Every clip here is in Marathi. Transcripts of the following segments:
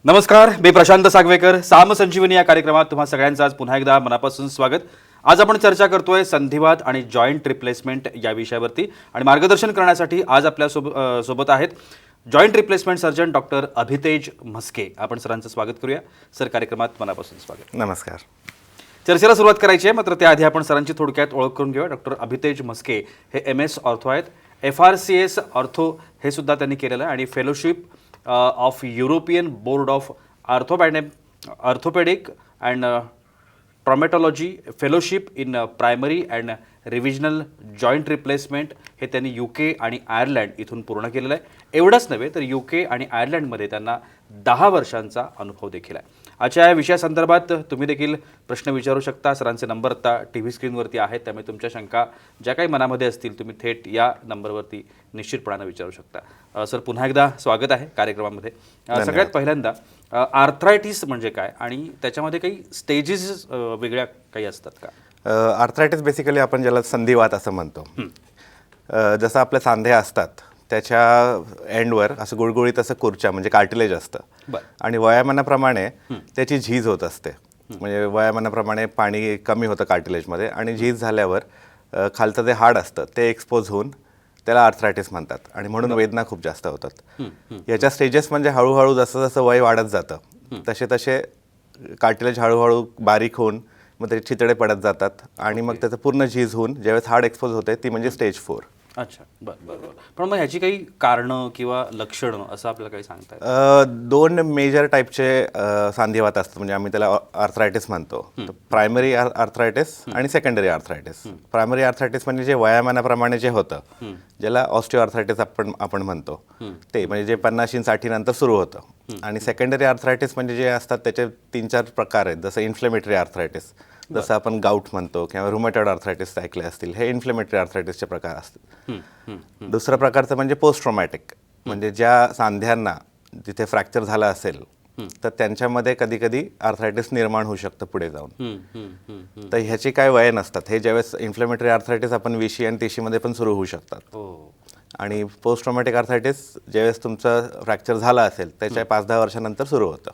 नमस्कार, मी प्रशांत सागवेकर. साम संजीवनी या कार्यक्रमात तुम्हा सगळ्यांचं आज पुन्हा एकदा मनापासून स्वागत. आज आपण चर्चा करतोय संधिवात आणि जॉईंट रिप्लेसमेंट या विषयावरती आणि मार्गदर्शन करण्यासाठी आज आपल्या सोबत आहेत joint replacement surgeon doctor Abhitej Mhaske. आपण सरांचं स्वागत करूया. सर, कार्यक्रमात मनापासून स्वागत. नमस्कार. चर्चेला सुरुवात करायची आहे, मात्र त्याआधी आपण सरांची थोडक्यात ओळख करून घेऊया. डॉक्टर अभितेज म्हस्के हे MS ऑर्थो आहेत. FRCS ऑर्थो हे सुद्धा त्यांनी केलेलं आहे आणि fellowship of European board of orthopaedic and traumatology fellowship in primary and revisional joint replacement हे त्यांनी UK आणि आयर्लंड इथून पूर्ण केलेलं आहे. एवढंच नव्हे तर UK आणि आयर्लंडमध्ये त्यांना 10 वर्षांचा अनुभव देखील आहे. आजच्या या विषयासंदर्भात तुम्ही देखील प्रश्न विचारू शकता. सरांचे नंबर आता TV स्क्रीनवरती आहेत, त्यामुळे तुमच्या शंका ज्या काही मनामध्ये असतील तुम्ही थेट या नंबरवरती निश्चितपणाने विचारू शकता. सर, पुन्हा एकदा स्वागत आहे कार्यक्रमामध्ये. सगळ्यात पहिल्यांदा आर्थरायटिस म्हणजे काय आणि त्याच्यामध्ये काही स्टेजेस वेगळ्या काही असतात का? आर्थरायटिस बेसिकली आपण ज्याला संधिवात असं म्हणतो. जसं आपले सांधे असतात त्याच्या एंडवर असं गुळगुळीत असं कुर्च्या म्हणजे कार्टिलेज असतं आणि वयामानाप्रमाणे त्याची झीज होत असते. म्हणजे वयामानाप्रमाणे पाणी कमी होतं कार्टिलेजमध्ये आणि झीज झाल्यावर खालचं जे हाड असतं ते एक्सपोज होऊन त्याला आर्थरायटिस म्हणतात आणि म्हणून वेदना खूप जास्त होतात. याच्या स्टेजेस म्हणजे हळूहळू जसं जसं वय वाढत जातं तसे तसे कार्टिलेज हळूहळू बारीक होऊन मग ते चितडे पडत जातात आणि मग त्याचं पूर्ण झीज होऊन ज्यावेळेस हार्ड एक्सपोज होते ती म्हणजे स्टेज 4. अच्छा, बरं बरं बरं. पण मग ह्याची काही कारणं किंवा लक्षणं असं आपल्याला काही सांगता येईल? 2 मेजर टाईपचे सांधिवात असतात, म्हणजे आम्ही त्याला आर्थरायटिस म्हणतो. प्रायमरी आर्थरायटिस आणि सेकंडरी आर्थरायटिस. प्रायमरी आर्थरायटिस म्हणजे जे वयामानाप्रमाणे जे होतं, ज्याला ऑस्टिओ आर्थरायटिस आपण म्हणतो ते, म्हणजे जे 50-60 नंतर सुरू होतं. आणि सेकंडरी आर्थरायटिस म्हणजे जे असतात त्याचे 3-4 प्रकार आहेत. जसं इन्फ्लेमेटरी आर्थरायटिस, जसं आपण गाऊट म्हणतो किंवा रुमॅटॉइड आर्थरायटिस ऐकले असतील, हे इन्फ्लेमेटरी आर्थरायटिसचे प्रकार असतात. दुसरं प्रकारचं म्हणजे पोस्ट ट्रॉमॅटिक, म्हणजे ज्या सांध्यांना जिथे फ्रॅक्चर झालं असेल तर त्यांच्यामध्ये कधी कधी आर्थरायटिस निर्माण होऊ शकतं पुढे जाऊन. तर ह्याची काय वय नसतात. हे ज्यावेळेस इन्फ्लेमेटरी आर्थरायटिस आपण 20 आणि 30 मध्ये पण सुरू होऊ शकतात. आणि पोस्ट ट्रॉमॅटिक आर्थरायटिस ज्यावेळेस तुमचं फ्रॅक्चर झालं असेल त्याच्या 5-10 वर्षानंतर सुरू होतं.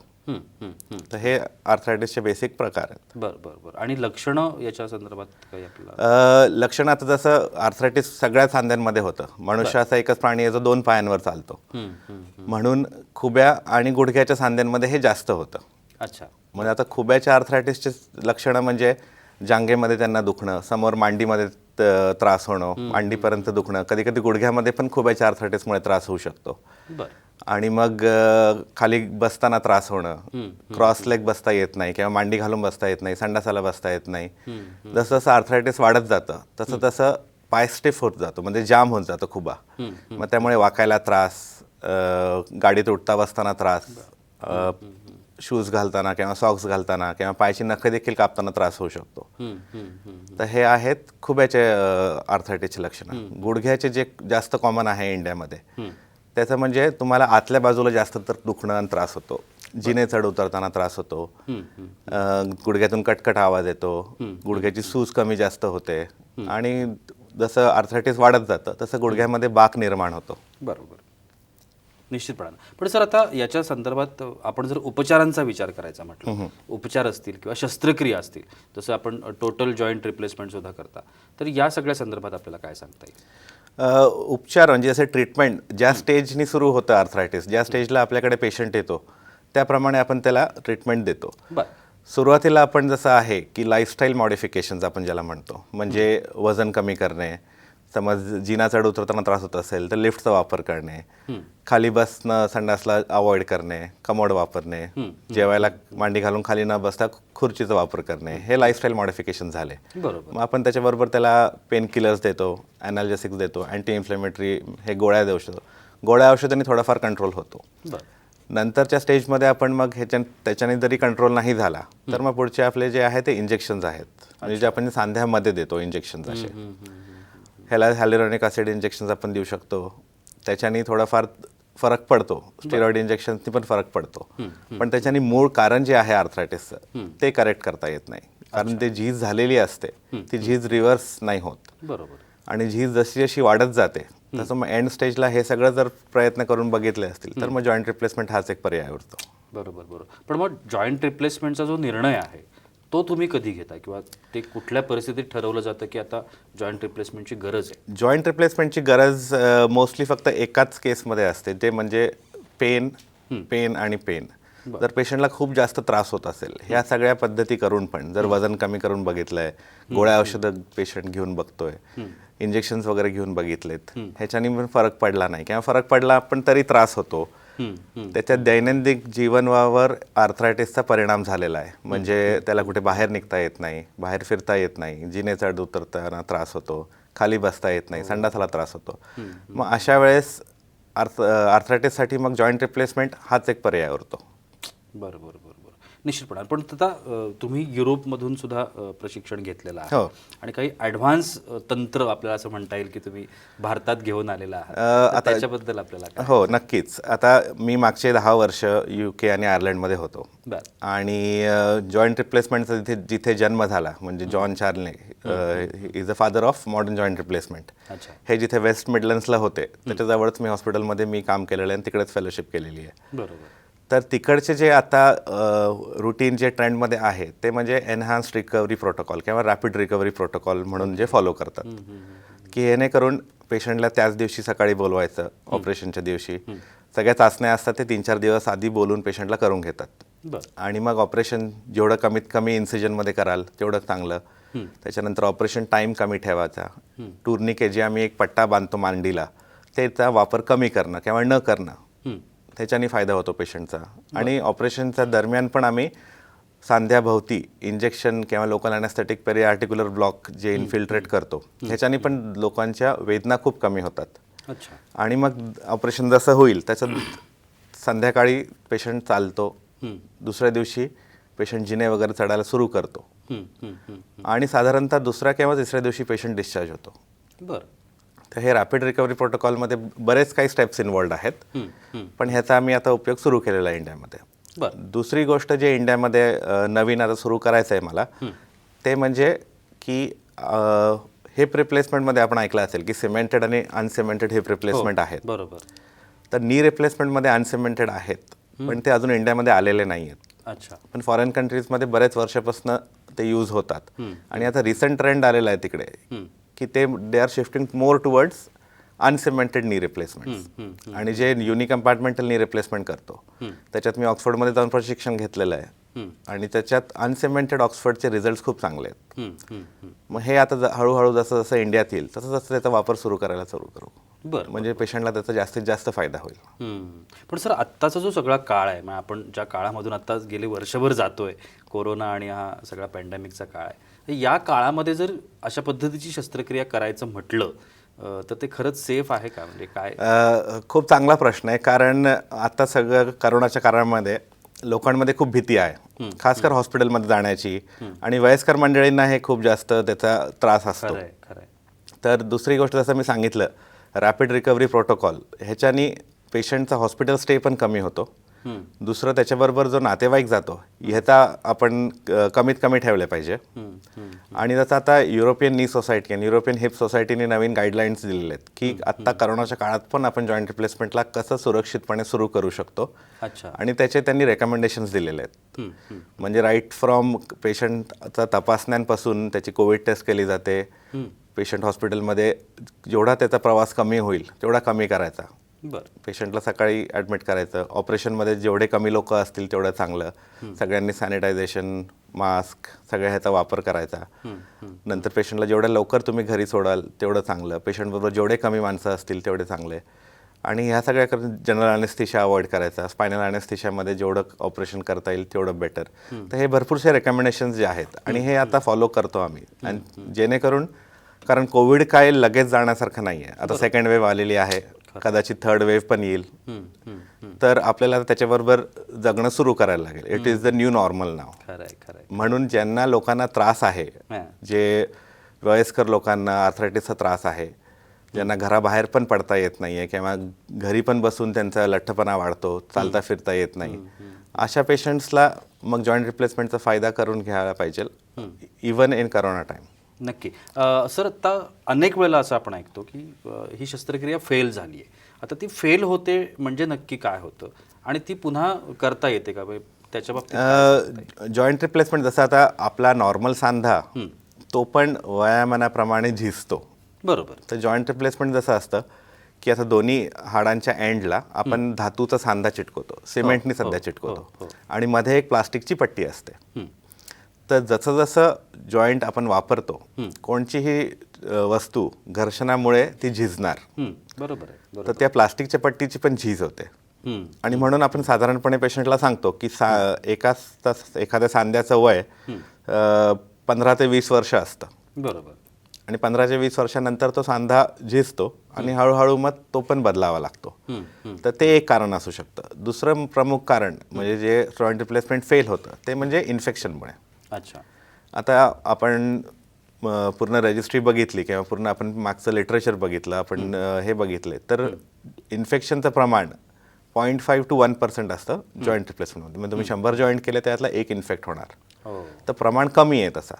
तर हे आर्थरायटिसचे बेसिक प्रकार आहेत. बरं बरं बरं. आणि लक्षणं याच्या संदर्भात काही आपल्याला? लक्षणं आता जसं आर्थरायटिस सगळ्या सांध्यांमध्ये होतं. मनुष्य असा एकच प्राणी आहे जो 2 पायांवर चालतो, म्हणून खुब्या आणि गुडघ्याच्या सांध्यांमध्ये हे जास्त होतं. अच्छा. म्हणजे आता खुब्याच्या आर्थरायटिसचे लक्षणं म्हणजे जांघेमध्ये त्यांना दुखणं, समोर मांडीमध्ये त्रास होणं, मांडीपर्यंत दुखणं, कधी कधी गुडघ्यामध्ये पण खुब्याच्या आर्थरायटिसमुळे त्रास होऊ शकतो. आणि मग खाली बसताना त्रास होणं, क्रॉस लेग बसता येत नाही किंवा मांडी घालून बसता येत नाही, संडासाला बसता येत नाही. जसं जसं आर्थरायटिस वाढत जातं तसं तसं पाय स्टिफ होत जातो, म्हणजे जाम होत जातो खुबा. मग त्यामुळे वाकायला त्रास, गाडीत उठता बसताना त्रास, शूज घालताना किंवा सॉक्स घालताना किंवा पायाची नखं देखील कापताना त्रास होऊ शकतो. तर हे आहेत खुब्याचे आर्थरायटिसचे लक्षणं. गुडघ्याचे जे जास्त कॉमन आहे इंडियामध्ये त्याचं म्हणजे तुम्हाला आतल्या बाजूला जास्त तर दुखणं आणि त्रास होतो. जिने चढ उतरताना त्रास होतो, गुडघ्यातून कटकट आवाज येतो, गुडघ्याची सूज कमी जास्त होते आणि जसं आर्थरायटिस वाढत जातं तसं गुडघ्यामध्ये बाक निर्माण होतो. बरोबर, निश्चितपणाने. पण सर, आता याच्या संदर्भात आपण जर उपचारांचा विचार करायचा म्हटलं, उपचार असतील किंवा शस्त्रक्रिया असतील, जसं आपण टोटल जॉईंट रिप्लेसमेंट सुद्धा करता, तर या सगळ्या संदर्भात आपल्याला काय सांगता येईल? उपचार म्हणजे जसे ट्रीटमेंट ज्या स्टेजनी सुरू होतं आर्थरायटिस, ज्या स्टेजला आपल्याकडे पेशंट येतो त्याप्रमाणे आपण त्याला ट्रीटमेंट देतो. सुरुवातीला आपण जसं आहे की लाईफस्टाईल मॉडिफिकेशन्स आपण ज्याला म्हणतो, म्हणजे वजन कमी करणे, समज जिना चढ उतरताना त्रास होत असेल तर लिफ्टचा वापर करणे, खाली बसणं संडासला अवॉइड करणे, कमोड वापरणे, जेवायला मांडी घालून खाली न बसता खुर्चीचा वापर करणे, हे लाईफस्टाईल मॉडिफिकेशन झाले. मग आपण त्याच्याबरोबर त्याला पेन किलर्स देतो, ॲनाल्जेसिक्स देतो, अँटी इन्फ्लेमेटरी हे गोळ्या देऊ शकतो. गोळ्या औषधांनी थोडाफार कंट्रोल होतो. नंतरच्या स्टेजमध्ये आपण मग त्याच्याने जरी कंट्रोल नाही झाला तर मग पुढचे आपले जे आहे ते इंजेक्शन्स आहेत, म्हणजे जे आपण सांध्यामध्ये देतो इंजेक्शन्स. असे ह्याला हॅल्युरॉनिक ॲसिड इंजेक्शन्स आपण देऊ शकतो. त्याच्याने थोडाफार फरक पडतो. स्टेरॉइड इंजेक्शन्सनी पण फरक पडतो, पण त्याच्याने मूळ कारण जे आहे आर्थरायटिसचं ते करेक्ट करता येत नाही, कारण ते झीज झालेली असते, ती झीज रिव्हर्स नाही होत. बरोबर. आणि झीज जशी जशी वाढत जाते तसं मग एंड स्टेजला हे सगळं जर प्रयत्न करून बघितले असतील तर मग जॉईंट रिप्लेसमेंट हाच एक पर्याय उरतो. बरोबर बरोबर. पण मग जॉईंट रिप्लेसमेंटचा जो निर्णय आहे तो तुम्ही कधी घेता किंवा ते कुठल्या परिस्थितीत ठरवलं जातं की आता जॉईंट रिप्लेसमेंटची गरज आहे? जॉईंट रिप्लेसमेंटची गरज मोस्टली फक्त एकाच केसमध्ये असते, ते म्हणजे पेन आणि पेन. जर पेशंटला खूप जास्त त्रास होत असेल, ह्या सगळ्या पद्धती करून पण, जर वजन कमी करून बघितलंय, गोळ्या औषधं पेशंट घेऊन बघतोय, इंजेक्शन्स वगैरे घेऊन बघितलेत, ह्याच्यानी पण फरक पडला नाही किंवा फरक पडला पण तरी त्रास होतो, त्याच्यात दैनंदिन जीवनावर आर्थरायटिसचा परिणाम झालेला आहे. म्हणजे त्याला कुठे बाहेर निघता येत नाही, बाहेर फिरता येत नाही, जिने चढ उतरताना त्रास होतो, खाली बसता येत नाही, संडासाला त्रास होतो. मग अशा वेळेस आर्थरायटिससाठी मग जॉईंट रिप्लेसमेंट हाच एक पर्याय उरतो. बरं बरं बरं बरं, निश्चितपणे. पण आता तुम्ही युरोपमधून सुद्धा प्रशिक्षण घेतलेलं आहे हो. आणि काही ॲडव्हान्स तंत्र आपल्याला असं म्हणता येईल की तुम्ही भारतात घेऊन आलेला आहात, तर त्याच्याबद्दल आपल्याला काय? हो, नक्कीच. आता मी मागचे 10 वर्ष UK आणि आयर्लंडमध्ये होतो आणि जॉईंट रिप्लेसमेंटचा जिथे जन्म झाला, म्हणजे John Charnley is a father of modern joint replacement, हे जिथे वेस्ट मिडलंड्सला होते त्याच्याजवळच मी हॉस्पिटलमध्ये मी काम केलेलं आहे आणि तिकडेच फेलोशिप केलेली आहे. बरोबर. तर तिकडचे जे आता रुटीन जे ट्रेंडमध्ये आहे ते म्हणजे एनहान्स्ड रिकव्हरी प्रोटोकॉल किंवा रॅपिड रिकव्हरी प्रोटोकॉल म्हणून जे फॉलो करतात, की जेणेकरून पेशंटला त्याच दिवशी सकाळी बोलवायचं, ऑपरेशनच्या दिवशी सगळ्या चाचण्या असतात ते 3-4 दिवस आधी बोलून पेशंटला करून घेतात आणि मग ऑपरेशन जेवढं कमीत कमी इन्सिजनमध्ये कराल तेवढं चांगलं. त्याच्यानंतर ऑपरेशन टाईम कमी ठेवायचा, टूर्निके जे आम्ही एक पट्टा बांधतो मांडीला त्याचा वापर कमी करणं किंवा न करणं, त्याच्याने फायदा होतो पेशंटचा. आणि ऑपरेशनच्या दरम्यान पण आम्ही सांध्याभोवती इंजेक्शन किंवा लोकल ॲनेस्थेटिक पेरिआर्टिक्युलर ब्लॉक जे इन्फिल्ट्रेट करतो, ह्याच्याने पण लोकांच्या वेदना खूप कमी होतात. अच्छा. आणि मग ऑपरेशन जसं होईल त्याच्यात संध्याकाळी पेशंट चालतो, दुसऱ्या दिवशी पेशंट जिने वगैरे चढायला सुरू करतो आणि साधारणतः दुसऱ्या किंवा तिसऱ्या दिवशी पेशंट डिस्चार्ज होतो. बरं. तर हे रॅपिड रिकव्हरी प्रोटोकॉलमध्ये बरेच काही स्टेप्स इन्वॉल्ड आहेत, पण ह्याचा आम्ही आता उपयोग सुरू केलेला आहे इंडियामध्ये. दुसरी गोष्ट जे इंडियामध्ये नवीन आता सुरू करायचं आहे मला, ते म्हणजे की हिप रिप्लेसमेंटमध्ये आपण ऐकलं असेल की सिमेंटेड आणि अनसिमेंटेड हिप रिप्लेसमेंट आहेत. बरोबर. तर नी रिप्लेसमेंटमध्ये अनसिमेंटेड आहेत, पण ते अजून इंडियामध्ये आलेले नाही आहेत. अच्छा. पण फॉरेन कंट्रीजमध्ये बरेच वर्षापासून ते यूज होतात आणि आता रिसेंट ट्रेंड आलेला आहे तिकडे की they are shifting more towards uncemented knee replacement. आणि जे युनिक कंपार्टमेंटल नी रिप्लेसमेंट करतो त्याच्यात मी ऑक्सफोर्डमध्ये जाऊन प्रशिक्षण घेतलेलं आहे आणि त्याच्यात अनसिमेंटेड ऑक्सफोर्डचे रिझल्ट खूप चांगले आहेत. मग हे आता हळूहळू जसं जसं इंडियात येईल तसं तसं त्याचा वापर सुरू करायला सुरू करू. बरं. म्हणजे पेशंटला त्याचा जास्तीत जास्त फायदा होईल. पण सर आत्ताचा जो सगळा काळ आहे, म्हणजे आपण ज्या काळामधून आता गेले वर्षभर जातोय, कोरोना आणि हा सगळा पॅन्डेमिकचा काळ आहे, या काळामध्ये जर अशा पद्धतीची शस्त्रक्रिया करायचं म्हटलं तर ते खरंच सेफ आहे का? म्हणजे काय? खूप चांगला प्रश्न आहे, कारण आता सगळं करोनाच्या काळामध्ये लोकांमध्ये खूप भीती आहे, खासकर हॉस्पिटलमध्ये जाण्याची, आणि वयस्कर मंडळींना हे खूप जास्त त्याचा त्रास असतो. तर दुसरी गोष्ट जसं मी सांगितलं, रॅपिड रिकव्हरी प्रोटोकॉल ह्याच्यानी पेशंटचा हॉस्पिटल स्टे पण कमी होतो. दुसरं त्याच्याबरोबर जो नातेवाईक जातो ह्याचा आपण कमीत कमी ठेवले पाहिजे. आणि जसं आता युरोपियन नी सोसायटी आणि युरोपियन हिप सोसायटीने नवीन गाईडलाईन्स दिलेले आहेत की आत्ता करोनाच्या काळात पण आपण जॉईंट रिप्लेसमेंटला कसं सुरक्षितपणे सुरू करू शकतो. आणि त्याचे त्यांनी रेकमेंडेशन्स दिलेले आहेत. म्हणजे राईट फ्रॉम पेशंटचा तपासण्यांपासून त्याची कोविड टेस्ट केली जाते, पेशंट हॉस्पिटलमध्ये जेवढा त्याचा प्रवास कमी होईल तेवढा कमी करायचा, पेशंटला सकाळी ॲडमिट करायचं, ऑपरेशनमध्ये जेवढे कमी लोक असतील तेवढं चांगलं, सगळ्यांनी सॅनिटायझेशन, मास्क सगळ्या ह्याचा वापर करायचा. नंतर पेशंटला जेवढ्या लवकर तुम्ही घरी सोडाल तेवढं चांगलं, पेशंटबरोबर जेवढे कमी माणसं असतील तेवढे चांगले. आणि ह्या सगळ्या जनरल ॲनेस्थेशिया अवॉइड करायचा, स्पायनल ॲनेस्थेशियामध्ये जेवढं ऑपरेशन करता येईल तेवढं बेटर. तर हे भरपूरसे रेकमेंडेशन्स जे आहेत आणि हे आता फॉलो करतो आम्ही, आणि जेणेकरून, कारण कोविड काय लगेच जाण्यासारखं नाही आहे, आता सेकंड वेव्ह आलेली आहे, कदाचित थर्ड वेव्ह पण येईल, तर आपल्याला त्याच्याबरोबर जगणं सुरू करायला लागेल. It is the new normal now. म्हणून ज्यांना लोकांना त्रास आहे, जे वयस्कर लोकांना आर्थरायटिसचा त्रास आहे, ज्यांना घराबाहेर पण पडता येत नाही आहे किंवा घरी पण बसून त्यांचा लठ्ठपणा वाढतो, चालता फिरता येत नाही, अशा पेशंट्सला मग जॉईंट रिप्लेसमेंटचा फायदा करून घ्यायला पाहिजे, इवन इन करोना टाईम. नक्की. सर आता अनेक वेळेला असं आपण ऐकतो की ही शस्त्रक्रिया फेल झाली आहे. आता ती फेल होते म्हणजे नक्की काय होतं आणि ती पुन्हा करता येते का म्हणजे त्याच्या बाबतीत जॉईंट रिप्लेसमेंट जसं आता आपला नॉर्मल सांधा तो पण वयामानाप्रमाणे झिजतो. बरोबर. तर जॉईंट रिप्लेसमेंट जसं असतं की आता दोन्ही हाडांच्या एंडला आपण धातूचा सांधा चिटकवतो, सिमेंटनी सध्या चिटकवतो आणि मध्ये एक प्लास्टिकची पट्टी असते. तर जसं जसं जॉईंट आपण वापरतो कोणतीही वस्तू घर्षणामुळे ती झिजणार. बरोबर आहे. तर त्या प्लास्टिकच्या पट्टीची पण झीज होते आणि म्हणून आपण साधारणपणे पेशंटला सांगतो की एखाद्या सांध्याचं वय 15 ते 20 वर्ष असतं. बरोबर. आणि 15 ते 20 वर्षानंतर तो सांधा झिजतो आणि हळूहळू मग तो पण बदलावा लागतो. तर ते एक कारण असू शकतं. दुसरं प्रमुख कारण म्हणजे जे जॉईंट रिप्लेसमेंट फेल होतं ते म्हणजे इन्फेक्शनमुळे. अच्छा. आता आपण पूर्ण रजिस्ट्री बघितली किंवा पूर्ण आपण मागचं लिटरेचर बघितलं, आपण हे बघितले तर इन्फेक्शनचं प्रमाण 0.5 to 1% असतं जॉईंट रिप्लेसमेंटमध्ये. म्हणजे तुम्ही 100 जॉईंट केले त्यातला एक इन्फेक्ट होणार. तर प्रमाण कमी आहे तसा.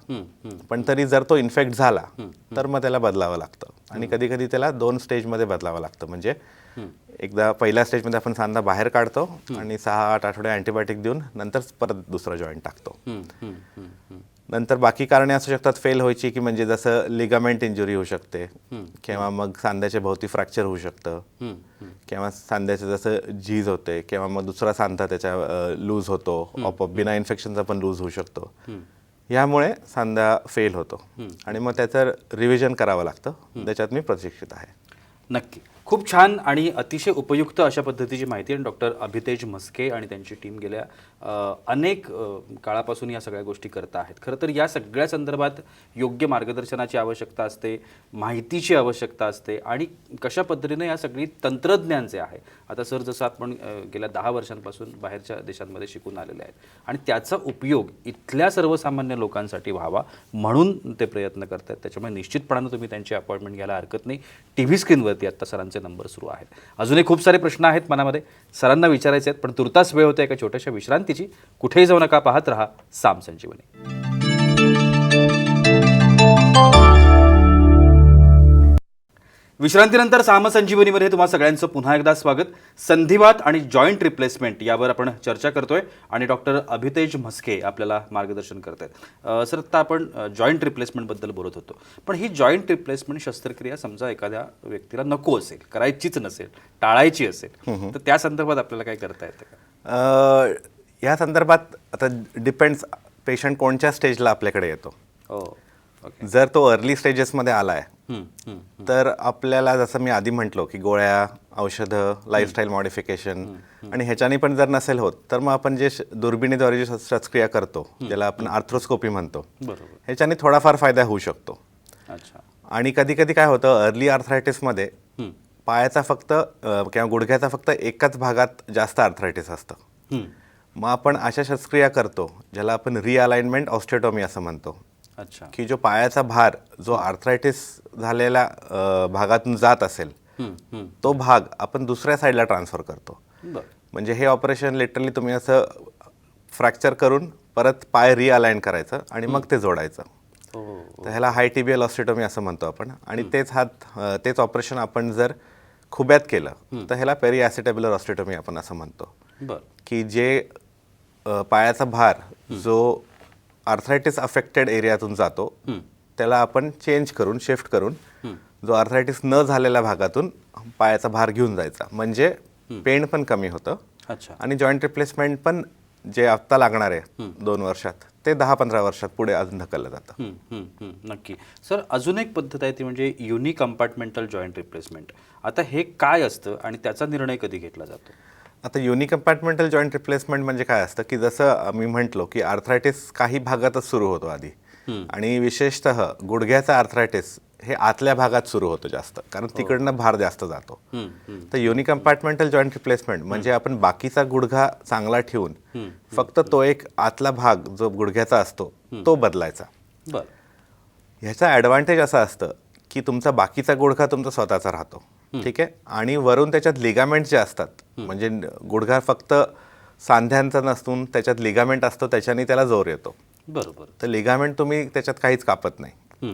पण तरी जर तो इन्फेक्ट झाला तर मग त्याला बदलावं लागतं आणि कधी कधी त्याला 2 स्टेजमध्ये बदलावं लागतं. म्हणजे एकदा पहिल्या स्टेजमध्ये आपण सांधा बाहेर काढतो आणि 6-8 आठवडे अँटीबायोटिक देऊन नंतर परत दुसरा जॉईंट टाकतो. नंतर बाकी कारणे असू शकतात फेल व्हायची की म्हणजे जसं लिगामेंट इंजुरी होऊ शकते किंवा मग सांध्याच्या भोवती फ्रॅक्चर होऊ शकतं किंवा सांध्याचं जसं झीज होते किंवा मग दुसरा सांधा त्याच्या लूज होतो, आपोआप बिना इन्फेक्शनचा पण लूज होऊ शकतो. यामुळे सांधा फेल होतो आणि मग त्याचं रिव्हिजन करावं लागतं. त्याच्यात मी प्रशिक्षित आहे. नक्की. खूप छान आणि अतिशय उपयुक्त अशा पद्धतीची माहिती आहे. डॉक्टर अभितेज म्हस्के आणि त्यांची टीम गेल्या अनेक काळापासून या सगळ्या गोष्टी करत आहेत. खरं तर या सगळ्या संदर्भात योग्य मार्गदर्शनाची आवश्यकता असते, माहितीची आवश्यकता असते आणि कशा पद्धतीने या सगळी तंत्रज्ञान जे आहे, आता सर जसं आपण गेल्या 10 वर्षांपासून बाहेरच्या देशांमध्ये शिकून आलेले आहेत आणि त्याचा उपयोग इथल्या सर्वसामान्य लोकांसाठी व्हावा म्हणून ते प्रयत्न करत आहेत. त्याच्यामुळे निश्चितपणानं तुम्ही त्यांची अपॉइंटमेंट घ्यायला हरकत नाही. TV स्क्रीनवरती आत्ता सरांचे नंबर सुरू आहेत. अजूनही खूप सारे प्रश्न आहेत मनामध्ये, सरांना विचारायचे आहेत, पण तुर्तास वेळ होते एका छोट्याशा विश्रांतीची. कुठेही जाऊ नका, पाहत रहा साम संजीवनी. विश्रांतीनंतर साम संजीवनीमध्ये तुम्हा सगळ्यांचं पुन्हा एकदा स्वागत. संधिवात आणि जॉईंट रिप्लेसमेंट यावर आपण चर्चा करतोय आणि डॉक्टर अभितेज म्हस्के आपल्याला मार्गदर्शन करत आहेत. सर, आता आपण जॉईंट रिप्लेसमेंटबद्दल बोलत होतो, पण ही जॉईंट रिप्लेसमेंट शस्त्रक्रिया समजा एखाद्या व्यक्तीला नको असेल, करायचीच नसेल, टाळायची असेल, तर त्या संदर्भात आपल्याला काय करता येतं का? या संदर्भात आता डिपेंड्स पेशंट कोणत्या स्टेजला आपल्याकडे येतो. जर तो अर्ली स्टेजेसमध्ये आला आहे तर आपल्याला जसं मी आधी म्हटलो की गोळ्या, औषधं, लाईफस्टाईल मॉडिफिकेशन आणि ह्याच्याने पण जर नसेल होत तर मग आपण जे दुर्बिणीद्वारे जी शस्त्रक्रिया करतो ज्याला आपण आर्थ्रोस्कोपी म्हणतो, ह्याच्याने थोडाफार फायदा होऊ शकतो. आणि कधी कधी काय होतं, अर्ली आर्थरायटिसमध्ये पायाचा फक्त किंवा गुडघ्याचा फक्त एकाच भागात जास्त आर्थरायटिस असतं. मग आपण अशा शस्त्रक्रिया करतो ज्याला आपण रिअलाइनमेंट ऑस्टिओटॉमी असं म्हणतो. की जो पायाचा भार जो आर्थरायटिस झालेल्या भागातून जात असेल तो भाग आपण दुसऱ्या साईडला ट्रान्सफर करतो. म्हणजे हे ऑपरेशन लिटरली तुम्ही असं फ्रॅक्चर करून परत पाय रिअलाइन करायचं आणि मग ते जोडायचं. तर ह्याला हाय टिबियल ऑस्टिओटॉमी असं म्हणतो आपण. आणि तेच ऑपरेशन आपण जर खुब्यात केलं तर ह्याला पेरी ॲसिटेब्युलर ऑस्टिओटॉमी आपण असं म्हणतो. की जे पायाचा भार जो आर्थरायटिस अफेक्टेड एरियातून जातो त्याला आपण चेंज करून, शिफ्ट करून जो आर्थरायटिस न झालेल्या भागातून पायाचा भार घेऊन जायचा. म्हणजे पेन पण कमी होतं आणि जॉईंट रिप्लेसमेंट पण जे आत्ता लागणार आहे 2 वर्षात ते 10-15 वर्षात पुढे अजून ढकललं जातं. नक्की. सर, अजून एक पद्धत आहे ती म्हणजे युनि कंपार्टमेंटल जॉईंट रिप्लेसमेंट. आता हे काय असतं आणि त्याचा निर्णय कधी घेतला जातो? आता युनि कंपार्टमेंटल जॉईंट रिप्लेसमेंट म्हणजे काय असतं की जसं मी म्हटलो की आर्थरायटिस काही भागातच सुरू होतो आधी आणि विशेषतः गुडघ्याचा आर्थरायटिस हे आतल्या भागात सुरू होतं जास्त, कारण तिकडनं भार जास्त जातो. तर युनि कंपार्टमेंटल जॉईंट रिप्लेसमेंट म्हणजे आपण बाकीचा गुडघा चांगला ठेवून फक्त तो एक आतला भाग जो गुडघ्याचा असतो तो बदलायचा. ह्याचा ॲडव्हान्टेज असा असतं की तुमचा बाकीचा गुडघा तुमचा स्वतःचा राहतो, ठीक आहे, आणि वरून त्याच्यात लिगामेंट जे असतात, म्हणजे गुडघा फक्त सांध्यांचा नसून त्याच्यात लिगामेंट असतो, त्याच्याने त्याला जोर येतो. बरोबर. तर लिगामेंट तुम्ही त्याच्यात काहीच कापत नाही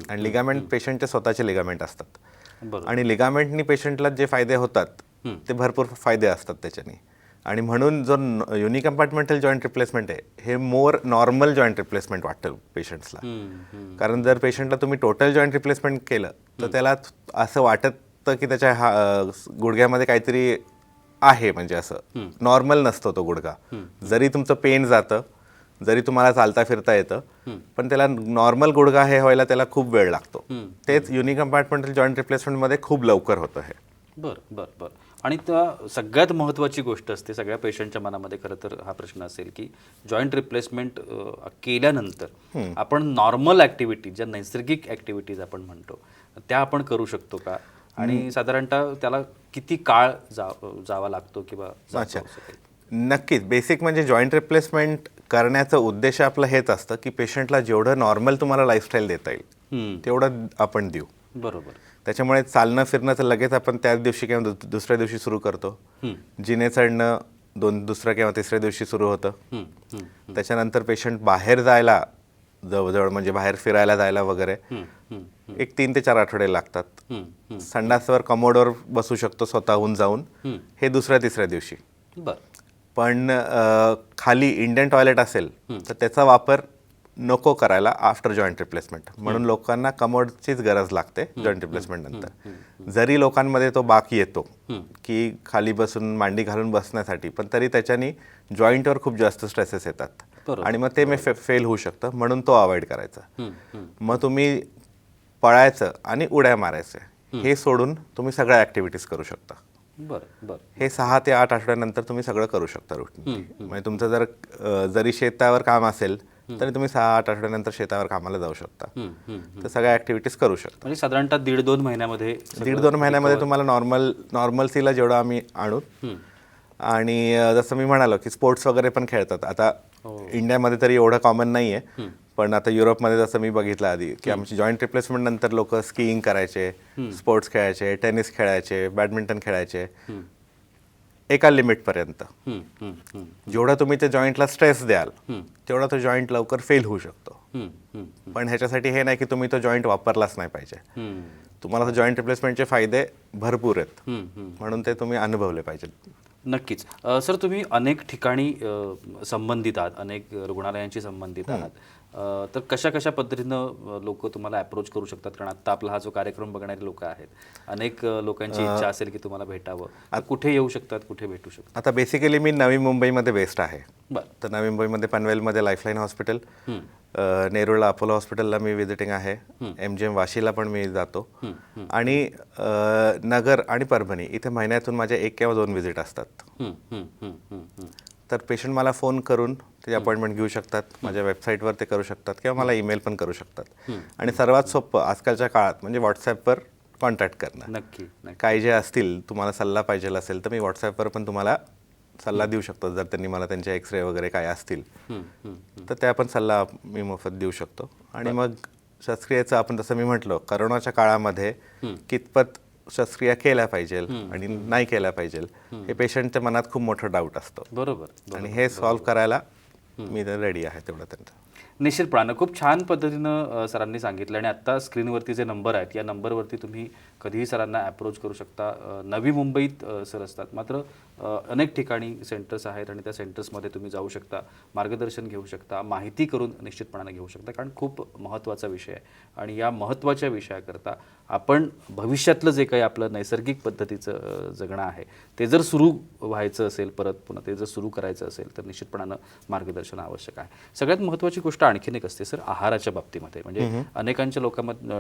आणि लिगामेंट पेशंटचे स्वतःचे लिगामेंट असतात आणि लिगामेंटनी पेशंटला जे फायदे होतात ते भरपूर फायदे असतात त्याच्याने. आणि म्हणून जो युनी कंपार्टमेंटल जॉईंट रिप्लेसमेंट आहे हे मोर नॉर्मल जॉईंट रिप्लेसमेंट वाटतं पेशंट्सला. कारण जर पेशंटला तुम्ही टोटल जॉईंट रिप्लेसमेंट केलं तर त्याला असं वाटतं की त्याच्या गुडघ्यामध्ये काहीतरी आहे, म्हणजे असं नॉर्मल नसतो तो गुडघा. जरी तुमचं पेन जातं, जरी तुम्हाला चालता फिरता येतं, पण त्याला नॉर्मल गुडघा हे व्हायला त्याला खूप वेळ लागतो. तेच युनी कंपार्टमेंटल जॉईंट रिप्लेसमेंटमध्ये खूप लवकर होतं हे. बरं बरं बरं. आणि त्या सगळ्यात महत्त्वाची गोष्ट असते सगळ्या पेशंटच्या मनामध्ये, खरं तर हा प्रश्न असेल की जॉईंट रिप्लेसमेंट केल्यानंतर आपण नॉर्मल ॲक्टिव्हिटी, ज्या नैसर्गिक ॲक्टिव्हिटीज आपण म्हणतो त्या आपण करू शकतो का, आणि साधारणतः त्याला किती काळ जावा लागतो किंवा अच्छा, नक्कीच. बेसिक म्हणजे जॉईंट रिप्लेसमेंट करण्याचं उद्देश आपलं हेच असतं की पेशंटला जेवढं नॉर्मल तुम्हाला लाईफस्टाईल देता येईल तेवढं आपण देऊ. बरोबर. त्याच्यामुळे चालणं फिरणं तर लगेच आपण त्याच दिवशी किंवा दुसऱ्या दिवशी सुरू करतो. जिने चढणं दुसऱ्या किंवा तिसऱ्या दिवशी सुरू होतं. त्याच्यानंतर पेशंट बाहेर जायला जवळजवळ म्हणजे बाहेर फिरायला जायला वगैरे 3 ते 4 आठवडे लागतात. संडासवर कमोडवर बसू शकतो स्वतःहून जाऊन, हे दुसऱ्या तिसऱ्या दिवशी. बरं. पण खाली इंडियन टॉयलेट असेल तर त्याचा वापर नको करायला आफ्टर जॉईंट रिप्लेसमेंट. म्हणून लोकांना कमोडचीच गरज लागते जॉईंट रिप्लेसमेंट नंतर. जरी लोकांमध्ये तो बाक येतो की खाली बसून मांडी घालून बसण्यासाठी, पण तरी त्याच्यानी जॉईंटवर खूप जास्त स्ट्रेसेस येतात आणि मग ते फेल होऊ शकतं. म्हणून तो अवॉइड करायचा. मग तुम्ही पळायचं आणि उड्या मारायचं हे सोडून तुम्ही सगळ्या ॲक्टिव्हिटीज करू शकता. बरं बरं. हे 6 ते 8 आठवड्यानंतर तुम्ही सगळं करू शकता रुटीन. म्हणजे तुमचं जरी शेतावर काम असेल तरी तुम्ही 6-8 आठवड्यानंतर शेतावर कामाला जाऊ शकता. तर सगळ्या ॲक्टिव्हिटीज करू शकता. म्हणजे साधारणतः 1.5-2 महिन्यामध्ये 1.5-2 महिन्यामध्ये तुम्हाला नॉर्मलसीला जेवढं आम्ही आणू. आणि जसं मी म्हणालो की स्पोर्ट्स वगैरे पण खेळतात. आता इंडियामध्ये तरी एवढं कॉमन नाही आहे, पण आता युरोपमध्ये जसं मी बघितलं आधी की आमची जॉईंट रिप्लेसमेंट नंतर लोक स्कीइंग करायचे, स्पोर्ट्स खेळायचे, टेनिस खेळायचे, बॅडमिंटन खेळायचे एका लिमिटपर्यंत. जेवढा तुम्ही त्या जॉईंटला स्ट्रेस द्याल तेवढा तो जॉईंट लवकर फेल होऊ शकतो. पण ह्याच्यासाठी हे नाही की तुम्ही तो जॉईंट वापरलाच नाही पाहिजे. तुम्हाला तो जॉईंट रिप्लेसमेंटचे फायदे भरपूर आहेत, म्हणून ते तुम्ही अनुभवले पाहिजेत. नक्कीच. सर, तुम्ही अनेक ठिकाणी संबंधित आहात, अनेक रुग्णालयांशी संबंधित आहात. तर कशा कशा पद्धतीनं लोक तुम्हाला अप्रोच करू शकतात? कारण आत्ता आपला हा जो कार्यक्रम बघणारे लोक आहेत, अनेक लोकांची इच्छा असेल की तुम्हाला भेटावं, कुठे येऊ शकतात, कुठे भेटू शकतात? आता बेसिकली मी नवी मुंबईमध्ये बेस्ड आहे. बरं. तर नवी मुंबईमध्ये पनवेलमध्ये लाईफलाईन हॉस्पिटल, नेरूळला अपोलो हॉस्पिटलला मी व्हिजिटिंग आहे, MGM वाशीला पण मी जातो, आणि नगर आणि परभणी इथे महिन्यातून माझ्या 1 किंवा 2 व्हिजिट असतात. तर पेशंट मला फोन करून ते अपॉइंटमेंट घेऊ शकतात, माझ्या वेबसाईटवर ते करू शकतात किंवा मला ईमेल पण करू शकतात. आणि सर्वात सोपं आजकालच्या काळात म्हणजे व्हॉट्सॲपवर कॉन्टॅक्ट करणं. नक्की. काही जे असतील, तुम्हाला सल्ला पाहिजे असेल तर मी व्हॉट्सॲपवर पण तुम्हाला सल्ला देऊ शकतो. जर त्यांनी मला त्यांचे एक्सरे वगैरे काय असतील तर त्या पण सल्ला मी मोफत देऊ शकतो. आणि मग शस्त्रक्रियेचं आपण जसं मी म्हटलं, करोनाच्या काळामध्ये कितपत शस्त्रक्रिया केल्या पाहिजे आणि नाही केल्या पाहिजे हे पेशंटच्या मनात खूप मोठं डाऊट असतो. बरोबर. आणि हे सॉल्व्ह करायला मी रेडी आहे तेवढं त्यांचं. निश्चितपणानं खूप छान पद्धतीनं सरांनी सांगितलं. आणि आत्ता स्क्रीनवरती जे नंबर आहेत, या नंबरवरती तुम्ही कधीही सरांना अप्रोच करू शकता. नवी मुंबईत सर असतात, मात्र अनेक ठिकाणी सेंटर्स आहेत आणि त्या सेंटर्समध्ये तुम्ही जाऊ शकता, मार्गदर्शन घेऊ शकता, माहिती करून निश्चितपणानं घेऊ शकता. कारण खूप महत्त्वाचा विषय आहे आणि या महत्त्वाच्या विषयाकरता आपण भविष्यातलं जे काही आपलं नैसर्गिक पद्धतीचं जगणं आहे ते जर सुरू व्हायचं असेल, परत पुन्हा ते जर सुरू करायचं असेल तर निश्चितपणानं मार्गदर्शन आवश्यक आहे. सगळ्यात महत्त्वाची गोष्ट आणखीन एक असते सर, आहाराच्या बाबतीमध्ये. म्हणजे अनेकांच्या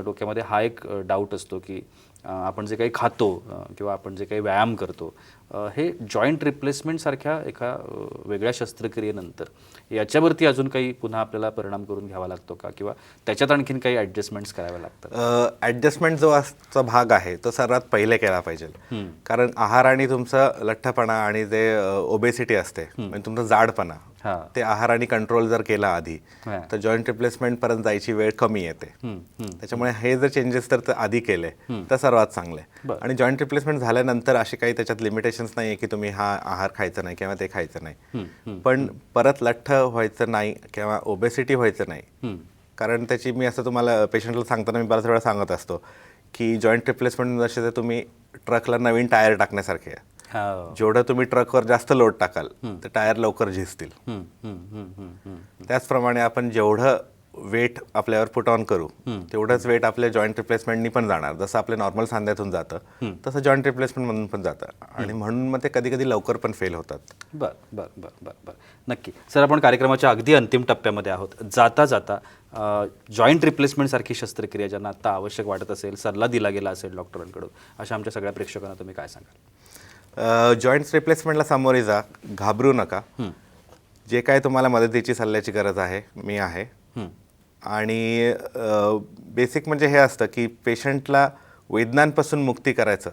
डोक्यामध्ये हा एक डाऊट असतो की आपण जे काही खातो किंवा आपण जे काही व्यायाम करतो हे जॉईंट रिप्लेसमेंटसारख्या एका वेगळ्या शस्त्रक्रियेनंतर याच्यावरती अजून काही पुन्हा आपल्याला परिणाम करून घ्यावा लागतो का, किंवा त्याच्यात आणखीन काही ॲडजस्टमेंट्स कराव्या लागतात? ॲडजस्टमेंट जो चा भाग आहे तो सर्वात पहिले केला पाहिजे. कारण आहार आणि तुमचा लठ्ठपणा आणि जे ओबेसिटी असते म्हणजे तुमचा जाडपणा, ते आहाराने कंट्रोल जर केला आधी तर जॉईंट रिप्लेसमेंट पर्यंत जायची वेळ कमी येते. त्याच्यामुळे हे जर चेंजेस तर आधी केले तर सर्वात चांगले. आणि जॉईंट रिप्लेसमेंट झाल्यानंतर असे काही त्याच्यात लिमिटेशन्स नाही आहे की तुम्ही हा आहार खायचा नाही किंवा ते खायचं नाही, पण परत लठ्ठ व्हायचं नाही किंवा ओबेसिटी व्हायचं नाही. कारण त्याची मी असं तुम्हाला पेशंटला सांगताना मी बऱ्याच वेळा सांगत असतो की जॉईंट रिप्लेसमेंट जसे तुम्ही ट्रकला नवीन टायर टाकण्यासारखे आहे. हो. जेवढं तुम्ही ट्रकवर जास्त लोड टाकाल तर टायर लवकर झिजतील. त्याचप्रमाणे आपण जेवढं वेट आपल्यावर पुट ऑन करू तेवढंच वेट आपल्या जॉईंट रिप्लेसमेंटनी पण जाणार. जसं आपल्या नॉर्मल सांध्यातून जातं तसं जॉईंट रिप्लेसमेंटमधून पण जातं आणि म्हणून मग ते कधी कधी लवकर पण फेल होतात. बरं बरं बरं बरं बरं नक्की. सर, आपण कार्यक्रमाच्या अगदी अंतिम टप्प्यामध्ये आहोत. जाता जाता जॉईंट रिप्लेसमेंटसारखी शस्त्रक्रिया ज्यांना आत्ता आवश्यक वाटत असेल, सल्ला दिला गेला असेल डॉक्टरांकडून, अशा आमच्या सगळ्या प्रेक्षकांना तुम्ही काय सांगाल? जॉईंट्स रिप्लेसमेंटला सामोरे जा, घाबरू नका. जे काय तुम्हाला मदतीची सल्ल्याची गरज आहे मी आहे. आणि बेसिक म्हणजे हे असतं की पेशंटला वेदनांपासून मुक्ती करायचं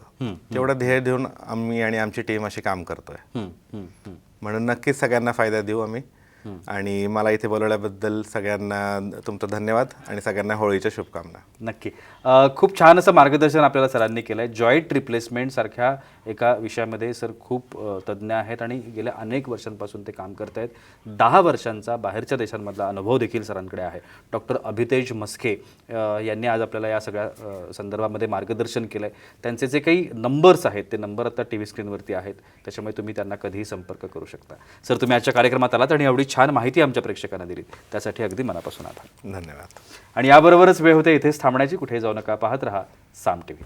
तेवढं ध्येय देऊन आम्ही आणि आमची टीम अशी काम करतोय. म्हणून नक्कीच सगळ्यांना फायदा देऊ आम्ही. आणि मला इथे बोलवल्याबद्दल सगळ्यांना तुमचं धन्यवाद आणि सगळ्यांना होळीच्या शुभकामना. नक्की. खूप छान असं मार्गदर्शन आपल्याला सरांनी केलं आहे. जॉईंट रिप्लेसमेंटसारख्या एका विषयामध्ये सर खूप तज्ज्ञ आहेत आणि गेल्या अनेक वर्षांपासून ते काम करत आहेत. 10 वर्षांचा बाहेरच्या देशांमधला अनुभव देखील सरांकडे आहे. डॉक्टर अभितेज मस्के यांनी आज आपल्याला या सगळ्या संदर्भामध्ये मार्गदर्शन केलं आहे. त्यांचे जे काही नंबर्स आहेत ते नंबर आता टी व्ही स्क्रीनवरती आहेत, त्याच्यामुळे तुम्ही त्यांना कधीही संपर्क करू शकता. सर, तुम्ही आजच्या कार्यक्रमात आलात आणि एवढी छान माहिती आमच्या प्रेक्षकांना दिली, त्यासाठी अगदी मनापासून आभार. धन्यवाद. आणि याबरोबरच वेळ होते इथेच थांबण्याची. कुठे जाऊ नका, पाहत रहा साम टीव्ही.